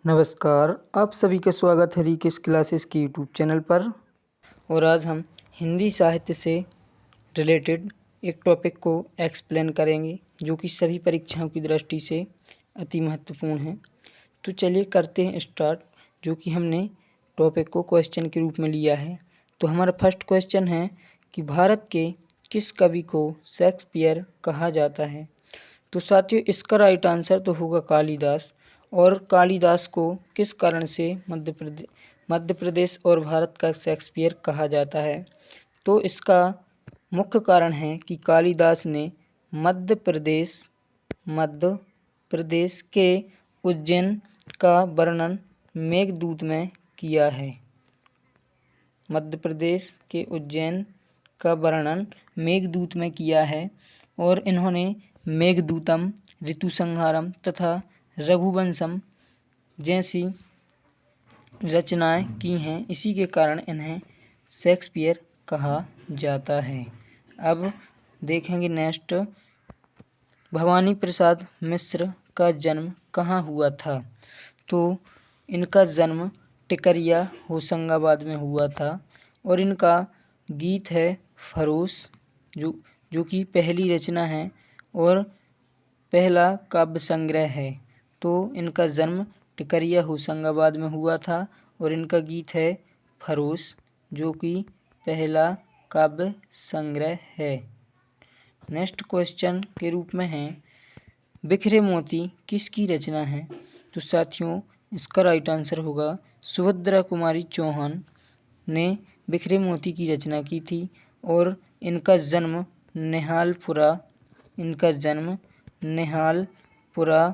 नमस्कार, आप सभी का स्वागत है रिकेश क्लासेस के यूट्यूब चैनल पर। और आज हम हिंदी साहित्य से रिलेटेड एक टॉपिक को एक्सप्लेन करेंगे जो कि सभी परीक्षाओं की दृष्टि से अति महत्वपूर्ण है। तो चलिए करते हैं स्टार्ट, जो कि हमने टॉपिक को क्वेश्चन के रूप में लिया है। तो हमारा फर्स्ट क्वेश्चन है कि भारत के किस कवि को शेक्सपियर कहा जाता है। तो साथियों, इसका राइट आंसर तो होगा कालिदास। और कालिदास को किस कारण से मध्य प्रदेश और भारत का शेक्सपियर कहा जाता है। तो इसका मुख्य कारण है कि कालिदास ने मध्य प्रदेश के उज्जैन का वर्णन मेघदूत में किया है। मध्य प्रदेश के उज्जैन का वर्णन मेघदूत में किया है और इन्होंने मेघदूतम, ऋतुसंहारम तथा रघुवंशम जैसी रचनाएं की हैं। इसी के कारण इन्हें शेक्सपियर कहा जाता है। अब देखेंगे नेक्स्ट, भवानी प्रसाद मिश्र का जन्म कहाँ हुआ था। तो इनका जन्म टिकरिया होशंगाबाद में हुआ था और इनका गीत है फरोश, जो कि पहली रचना है और पहला काव्य संग्रह है। तो इनका जन्म टिकरिया होशंगाबाद में हुआ था और इनका गीत है फरोश, जो कि पहला काव्य संग्रह है। नेक्स्ट क्वेश्चन के रूप में है, बिखरे मोती किसकी रचना है। तो साथियों, इसका राइट आंसर होगा सुभद्रा कुमारी चौहान ने बिखरे मोती की रचना की थी और इनका जन्म निहालपुरा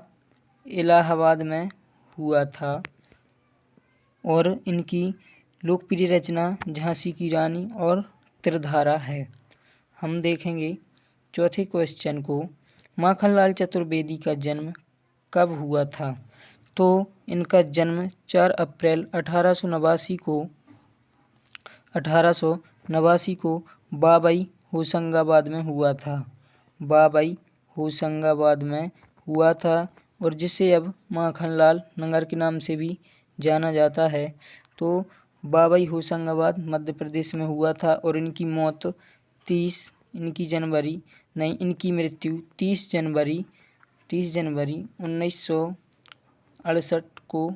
इलाहाबाद में हुआ था और इनकी लोकप्रिय रचना झांसी की रानी और त्रिधारा है। हम देखेंगे चौथे क्वेश्चन को, माखनलाल चतुर्वेदी का जन्म कब हुआ था। तो इनका जन्म 4 अप्रैल 1889 को बाबई होशंगाबाद में हुआ था और जिसे अब माखनलाल नगर के नाम से भी जाना जाता है। तो बाबई होशंगाबाद मध्य प्रदेश में हुआ था और इनकी मृत्यु 30 जनवरी 1968 को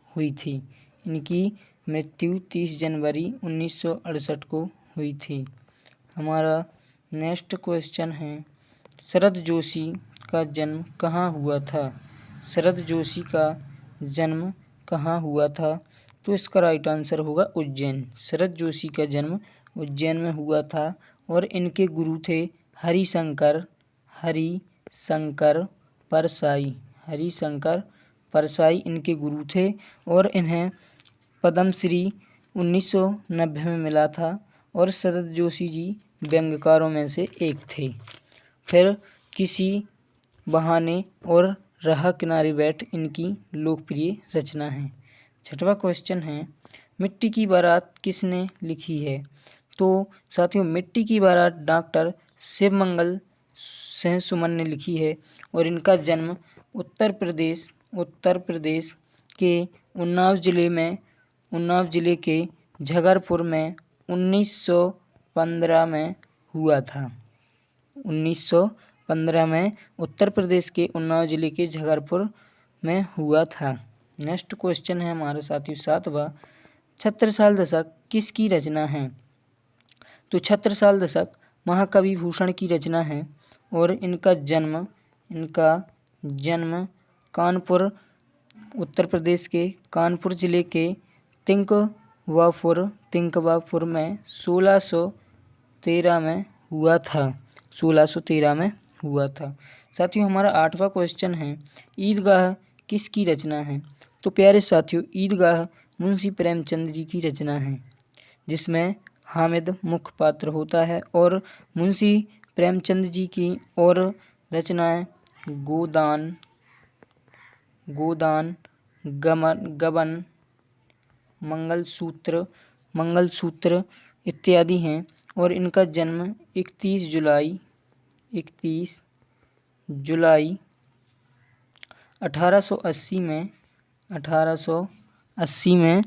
हुई थी। इनकी मृत्यु 30 जनवरी 1968 को हुई थी। हमारा नेक्स्ट क्वेश्चन है, शरद जोशी का जन्म कहाँ हुआ था। शरद जोशी का जन्म कहाँ हुआ था। तो इसका राइट आंसर होगा उज्जैन। शरद जोशी का जन्म उज्जैन में हुआ था और इनके गुरु थे हरिशंकर परसाई इनके गुरु थे और इन्हें पद्मश्री 1990 में मिला था और शरद जोशी जी व्यंग्यकारों में से एक थे। फिर किसी बहाने और रहा किनारे बैठ इनकी लोकप्रिय रचना है। छठवां क्वेश्चन है, मिट्टी की बारात किसने लिखी है। तो साथियों, मिट्टी की बारात डॉक्टर शिवमंगल सिंह सुमन ने लिखी है और इनका जन्म उत्तर प्रदेश के उन्नाव जिले के झगरपुर में 1915 में हुआ था। 1915 में उत्तर प्रदेश के उन्नाव जिले के झगरपुर में हुआ था। नेक्स्ट क्वेश्चन है हमारे साथियों 7वां, छत्रसाल दशक किसकी रचना है। तो छत्रसाल दशक महाकवि भूषण की रचना है और इनका जन्म कानपुर, उत्तर प्रदेश के कानपुर जिले के तिंकवापुर में 1613 में हुआ था। साथियों, हमारा 8वां क्वेश्चन है, ईदगाह किसकी रचना है। तो प्यारे साथियों, ईदगाह मुंशी प्रेमचंद जी की रचना है जिसमें हामिद मुख्य पात्र होता है और मुंशी प्रेमचंद जी की और रचनाएं गोदान, गबन, मंगलसूत्र इत्यादि हैं और इनका जन्म 31 जुलाई 1880 1880 में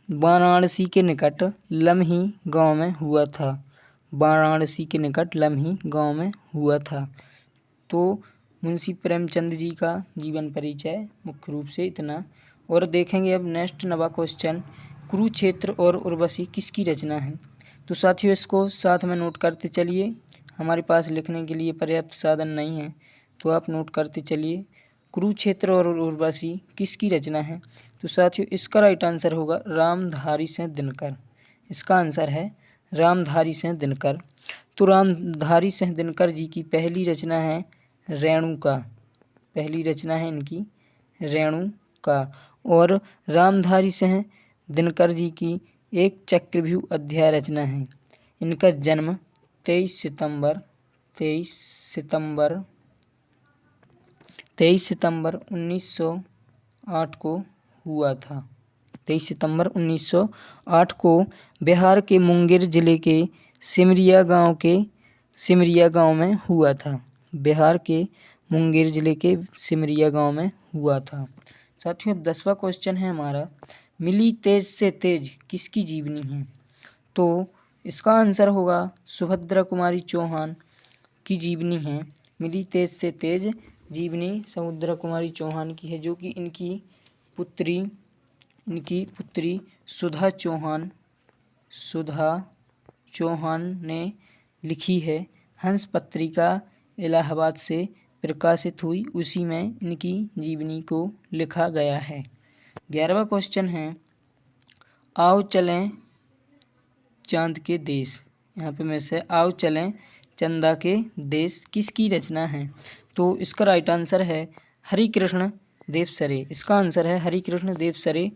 वाराणसी के निकट लम्ही गांव में हुआ था। वाराणसी के निकट लम्ही गांव में हुआ था। तो मुंशी प्रेमचंद जी का जीवन परिचय मुख्य रूप से इतना। और देखेंगे अब नेक्स्ट नवा क्वेश्चन, कुरुक्षेत्र और उर्वशी किसकी रचना है। तो साथियों इसको साथ में नोट करते चलिए, हमारे पास लिखने के लिए पर्याप्त साधन नहीं है तो आप नोट करते चलिए। कुरुक्षेत्र और उर्वशी किसकी रचना है। तो साथियों इसका राइट आंसर होगा रामधारी सिंह दिनकर। इसका आंसर है रामधारी सिंह दिनकर। तो रामधारी सिंह दिनकर जी की पहली रचना है रेणुका। पहली रचना है इनकी रेणुका। और रामधारी सिंह दिनकर जी की एक चक्रव्यूह अध्याय रचना है। इनका जन्म 23 सितंबर 1908 को हुआ था। 23 सितंबर 1908 को बिहार के मुंगेर जिले के सिमरिया गांव में हुआ था। बिहार के मुंगेर जिले के सिमरिया गांव में हुआ था। साथियों 10वां क्वेश्चन है हमारा, मिली तेज से तेज किसकी जीवनी है। तो इसका आंसर होगा सुभद्रा कुमारी चौहान की जीवनी है। मिली तेज से तेज जीवनी सुभद्रा कुमारी चौहान की है, जो कि इनकी पुत्री सुधा चौहान ने लिखी है। हंस पत्रिका इलाहाबाद से प्रकाशित हुई, उसी में इनकी जीवनी को लिखा गया है। 11वां क्वेश्चन है, आओ चलें चांद के देश। यहाँ पे में से आओ चलें चंदा के देश किसकी रचना है। तो इसका राइट आंसर है हरिकृष्ण देवसरे। इसका आंसर है हरिकृष्ण देवसरे।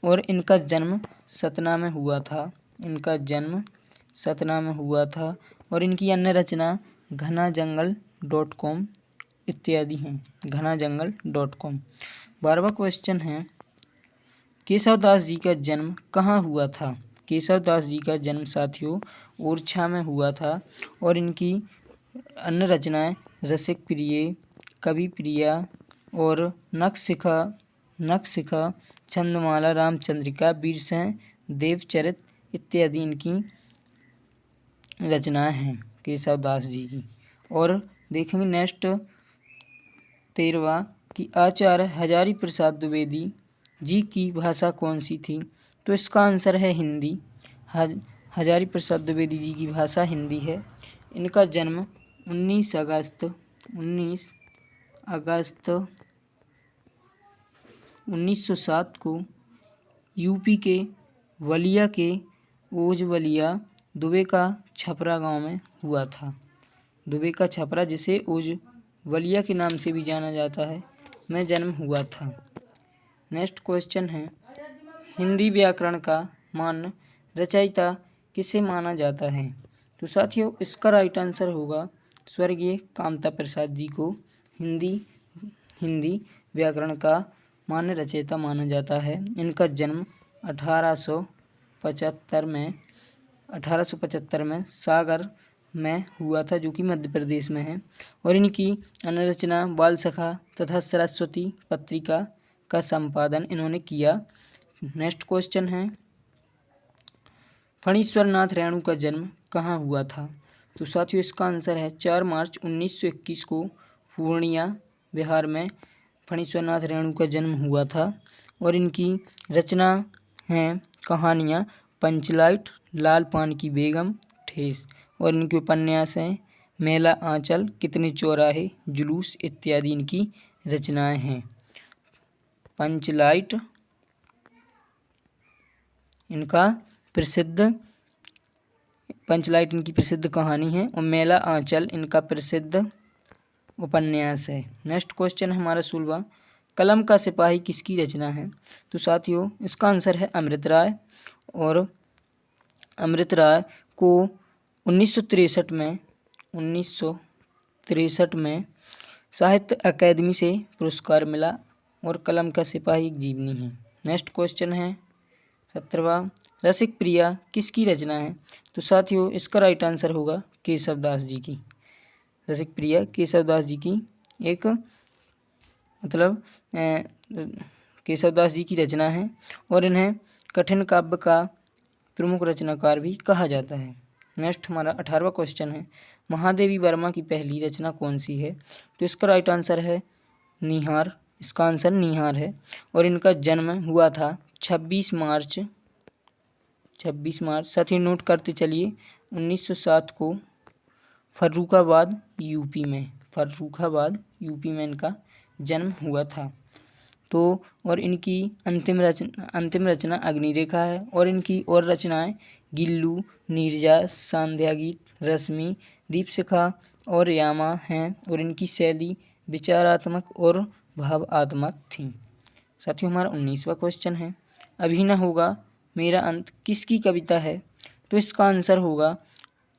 और इनका जन्म सतना में हुआ था। और इनकी अन्य रचना घनाजंगल.com इत्यादि हैं। घनाजंगल.com। 12वां क्वेश्चन है, केशवदास जी का जन्म कहाँ हुआ था। केशवदास जी का जन्म साथियों ओरछा में हुआ था। और इनकी अन्य रचनाएं रसिक प्रिय, कवि प्रिया और नखशिखा, छंदमाला, रामचंद्रिका, वीरसेन, देवचरित इत्यादि इनकी रचनाएं हैं केशवदास जी की। और देखेंगे नेक्स्ट 13वां कि आचार्य हजारी प्रसाद द्विवेदी जी की भाषा कौन सी थी। तो इसका आंसर है हिंदी। हजारी प्रसाद द्विवेदी जी की भाषा हिंदी है। इनका जन्म 19 अगस्त 1907 को यूपी के वलिया के ओजवलिया दुबे का छपरा गांव में हुआ था। दुबे का छपरा, जिसे ओजवलिया के नाम से भी जाना जाता है, में जन्म हुआ था। नेक्स्ट क्वेश्चन है, हिंदी व्याकरण का मान्य रचयिता किसे माना जाता है। तो साथियों इसका राइट आंसर होगा स्वर्गीय कामता प्रसाद जी को हिंदी व्याकरण का मान्य रचयिता माना जाता है। इनका जन्म 1875 में सागर में हुआ था, जो कि मध्य प्रदेश में है। और इनकी अन्य रचना बाल सखा तथा सरस्वती पत्रिका का संपादन इन्होंने किया। नेक्स्ट क्वेश्चन है, फणीश्वर नाथ रेणु का जन्म कहाँ हुआ था। तो साथियों इसका आंसर है 4 मार्च 1921 को पूर्णिया बिहार में फणीश्वर नाथ रेणु का जन्म हुआ था। और इनकी रचना हैं कहानियाँ पंचलाइट, लाल पान की बेगम, ठेस। और इनके उपन्यास हैं मेला आंचल, कितने चौराहे, जुलूस इत्यादि इनकी रचनाएं हैं। पंचलाइट इनकी प्रसिद्ध कहानी है और मेला आंचल इनका प्रसिद्ध उपन्यास है। नेक्स्ट क्वेश्चन हमारा 16वां, कलम का सिपाही किसकी रचना है। तो साथियों इसका आंसर है अमृत राय। और अमृत राय को 1963 में साहित्य अकादमी से पुरस्कार मिला। और कलम का सिपाही एक जीवनी है। नेक्स्ट क्वेश्चन है 17वां, रसिक प्रिया किसकी रचना है। तो साथियों इसका राइट आंसर होगा केशवदास जी की। रसिक प्रिया केशवदास जी की एक केशवदास जी की रचना है और इन्हें कठिन काव्य का प्रमुख रचनाकार भी कहा जाता है। नेक्स्ट हमारा 18वां क्वेश्चन है, महादेवी वर्मा की पहली रचना कौन सी है? तो इसका राइट आंसर है नीहार। इसका आंसर नीहार है और इनका जन्म हुआ था 26 मार्च। साथ ही नोट करते चलिए 1907 को फर्रुखाबाद यूपी में इनका जन्म हुआ था। तो और इनकी अंतिम रचना अग्निरेखा है और इनकी और रचनाएं गिल्लू, नीरजा, सांध्या गीत, रश्मि, दीपशिखा और यामा हैं और इनकी शैली विचारात्मक और भावात्मक थी। साथियों हमारा 19वां क्वेश्चन है, अभी न होगा मेरा अंत किसकी कविता है? तो इसका आंसर होगा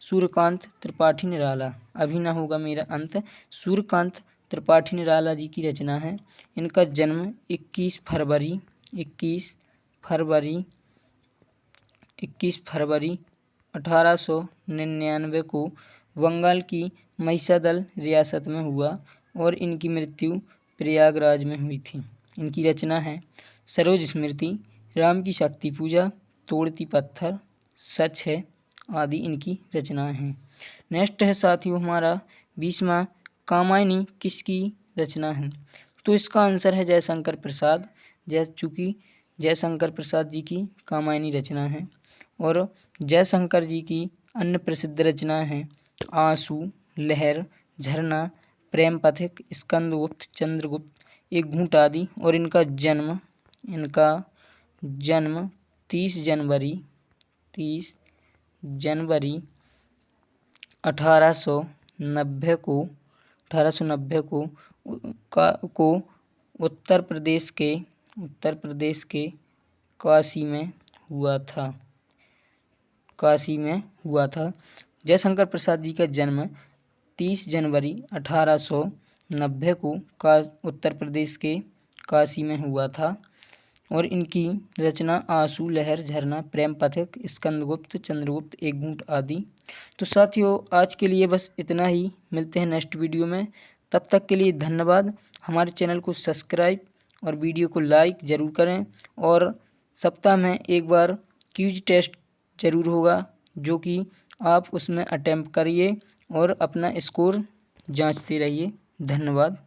सूर्यकांत त्रिपाठी निराला। अभी न होगा मेरा अंत सूर्यकांत त्रिपाठी निराला जी की रचना है। इनका जन्म 21 फरवरी 1899 को बंगाल की महिषादल रियासत में हुआ और इनकी मृत्यु प्रयागराज में हुई थी। इनकी रचना है सरोज स्मृति, राम की शक्ति पूजा, तोड़ती पत्थर, सच है आदि इनकी रचनाएं हैं। नेक्स्ट है साथियों हमारा 20वां, कामायनी किसकी रचना है? तो इसका आंसर है जयशंकर प्रसाद। चूँकि जयशंकर प्रसाद जी की कामायनी रचना है और जयशंकर जी की अन्य प्रसिद्ध रचनाएं हैं आंसू, लहर, झरना, प्रेम पथिक, स्कंदगुप्त, चंद्रगुप्त, एक घूंट आदि। और इनका जन्म 30 जनवरी 1890 को उत्तर प्रदेश के काशी में हुआ था। जयशंकर प्रसाद जी का जन्म 30 जनवरी 1890 को उत्तर प्रदेश के काशी में हुआ था और इनकी रचना आंसू, लहर, झरना, प्रेम पथिक, स्कंदगुप्त, चंद्रगुप्त, एक घूंट आदि। तो साथियों आज के लिए बस इतना ही, मिलते हैं नेक्स्ट वीडियो में। तब तक के लिए धन्यवाद। हमारे चैनल को सब्सक्राइब और वीडियो को लाइक ज़रूर करें और सप्ताह में एक बार क्विज टेस्ट ज़रूर होगा जो कि आप उसमें अटेम्प्ट करिए और अपना स्कोर जांचते रहिए। धन्यवाद।